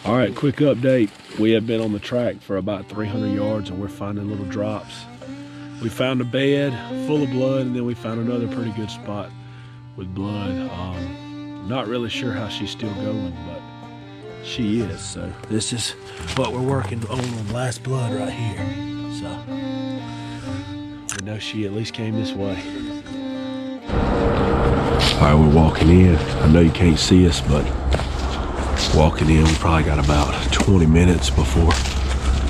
All right, quick update. We have been on the track for about 300 yards and we're finding little drops. We found a bed full of blood and then we found another pretty good spot with blood. Not really sure how she's still going, but she is. So this is what we're working on last blood right here. So we know she at least came this way. All right, we're walking in. I know you can't see us, but walking in, we probably got about 20 minutes before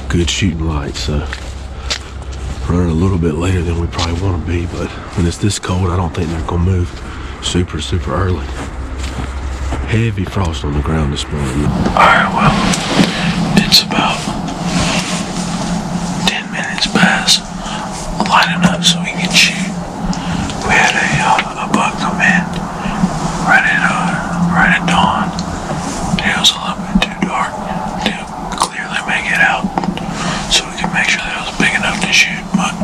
good shooting light. So running a little bit later than we probably want to be, but when it's this cold, I don't think they're gonna move super early. Heavy frost on the ground this morning. All right, well, it's about 10 minutes past lighting up so we can shoot. We had a buck come in right at dawn. It was a little bit too dark to clearly make it out, so we could make sure that it was big enough to shoot. But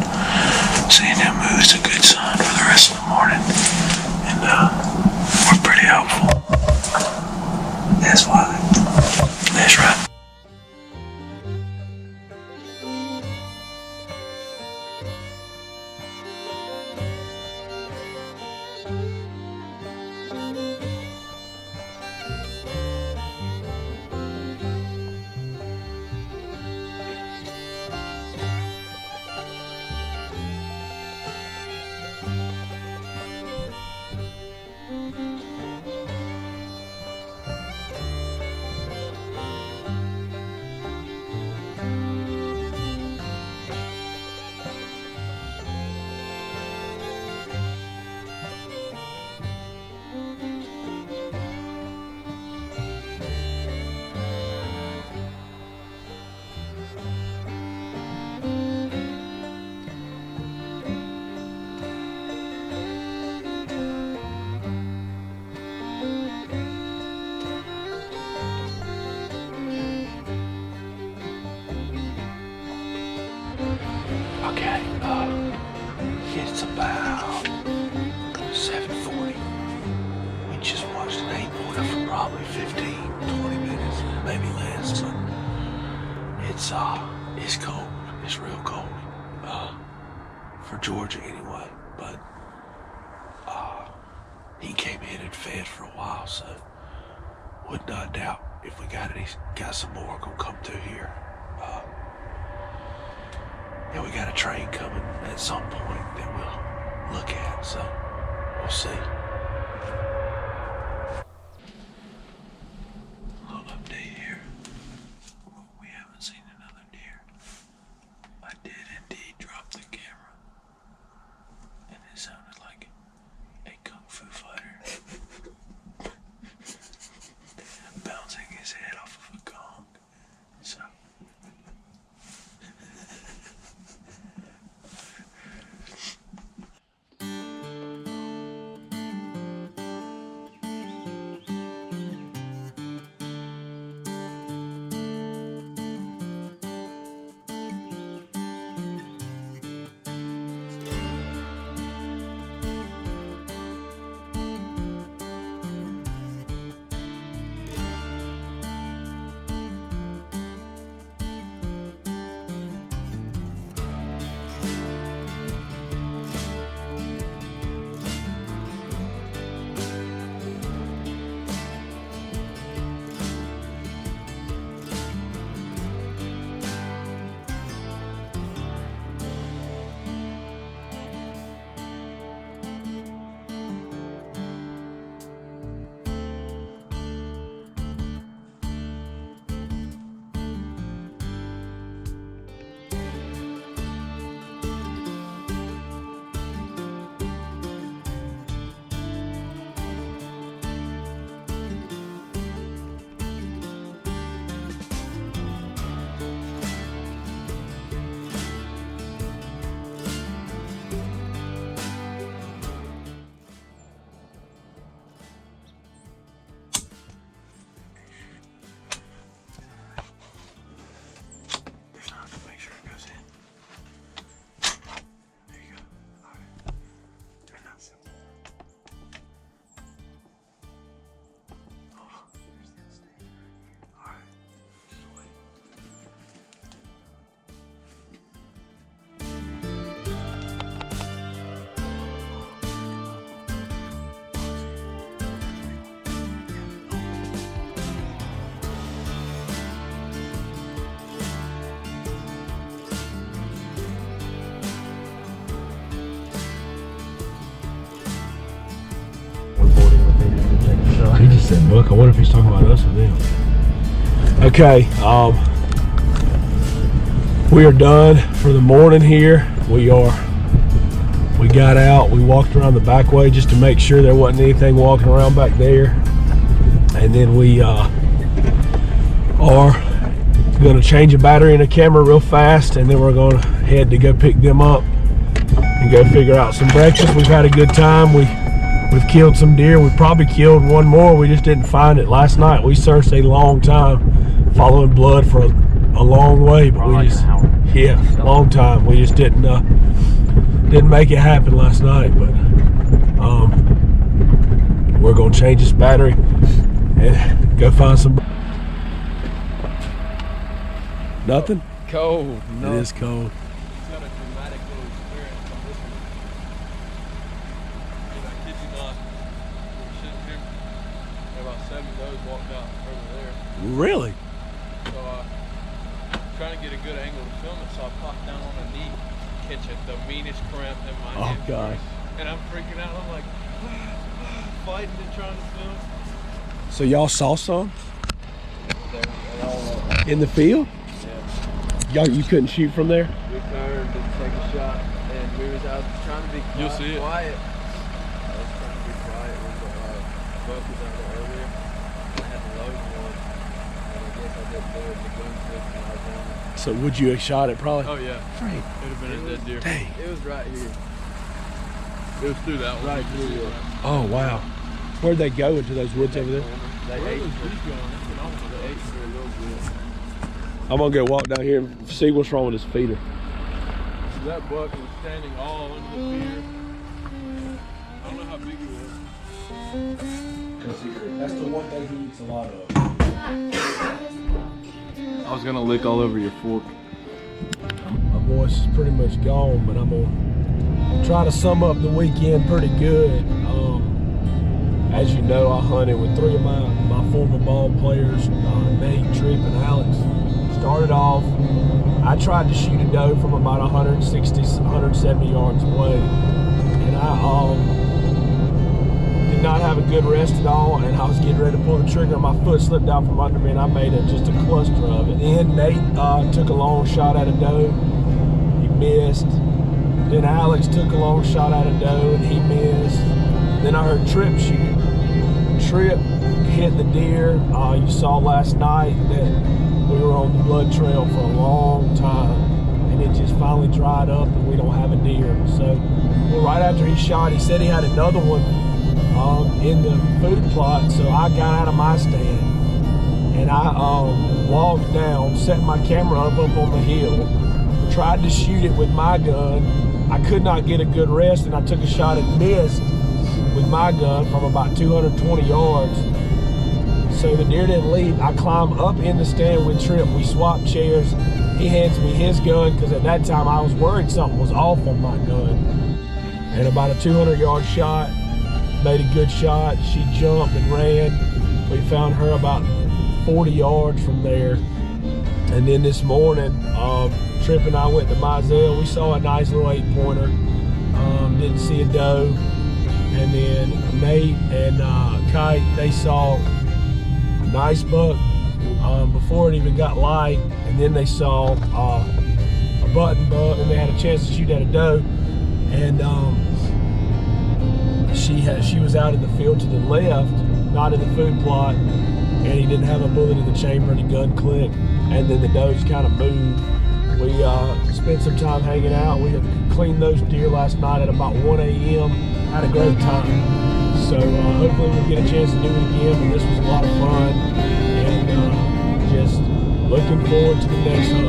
seeing him move is a good sign for the rest of the morning, and we're pretty hopeful. That's why. That's right. Okay, it's about 7:40. We just watched an 8-pointer for probably 15-20 minutes, maybe less. But it's cold. It's real cold. For Georgia anyway. But he came in and fed for a while, so would not doubt if we got some more gonna come through here. Yeah, we got a train coming at some point that we'll look at, so we'll see. A little update here. We haven't seen another deer. I did indeed drop the camera, and it sounded like a kung fu fighter bouncing his head off of a gong. So Look, I wonder if he's talking about us or them. Okay, we are done for the morning here. We got out, we walked around the back way just to make sure there wasn't anything walking around back there. And then we are gonna change a battery in the camera real fast, and then we're gonna head to go pick them up and go figure out some breakfast. We've had a good time. We've killed some deer. We probably killed one more. We just didn't find it last night. We searched a long time, following blood for a long way, but we just, yeah, long time. We just didn't make it happen last night. But we're gonna change this battery and go find some. Nothing? Cold. No. It is cold. It's got a dramatic little experience on this one. And I kid you not, we're sitting here, and about 7 of those walked out over there. Really? So trying to get a good angle to film it, so I popped down on a knee, catch it, the meanest cramp in my Oh, hip. gosh. And I'm freaking out. I'm like fighting and trying to film. So y'all saw some They all in the field? yeah. Y'all, you couldn't shoot from there? We turned to take a shot, and we was out trying to be quiet. You'll see it. Quiet. I was trying to be quiet when the buck was out there earlier. I had to load one, and I guess I didn't do it. The gun slipped and I was on it. So would you have shot it probably? Oh yeah, Right. it'd have been a dead deer. Dang. It was right here. It was through that one. Right You could through see it. Oh, wow. Where'd they go, into those woods over there? They Where are ate those for, geese going? That's phenomenal. they ate for a little bit. I'm gonna go walk down here and see what's wrong with his feeder. So that buck was standing all under the feeder. I don't know how big he was. That's the one thing he eats a lot of. I was gonna lick all over your fork. My voice is pretty much gone, but I'm gonna try to sum up the weekend pretty good. As you know, I hunted with 3 of my former ball players, Nate, Tripp, and Alex. Started off, I tried to shoot a doe from about 160, 170 yards away, and I did not have a good rest at all, and I was getting ready to pull the trigger, and my foot slipped out from under me, and I made just a cluster of it. Then Nate took a long shot at a doe, he missed. Then Alex took a long shot at a doe, and he missed. Then I heard Tripp shoot. Tripp hit the deer. You saw last night that we were on the blood trail for a long time, and it just finally dried up, and we don't have a deer. So, well, right after he shot, he said he had another one in the food plot. So I got out of my stand, and I walked down, set my camera up on the hill, tried to shoot it with my gun. I could not get a good rest, and I took a shot and missed with my gun from about 220 yards. So the deer didn't leave. I climb up in the stand with Tripp. We swap chairs. He hands me his gun, because at that time I was worried something was off on my gun. And about a 200-yard shot, made a good shot. She jumped and ran. We found her about 40 yards from there. And then this morning, Tripp and I went to Mizell. We saw a nice little 8-pointer. Didn't see a doe. And then Nate and Kite, they saw a nice buck before it even got light. And then they saw a button buck, and they had a chance to shoot at a doe. And she was out in the field to the left, not in the food plot, and he didn't have a bullet in the chamber, and the gun clicked. And then the does kind of moved. We spent some time hanging out. We had cleaned those deer last night at about 1 a.m. Had a great time. So hopefully we'll get a chance to do it again. But this was a lot of fun, and just looking forward to the next hunt.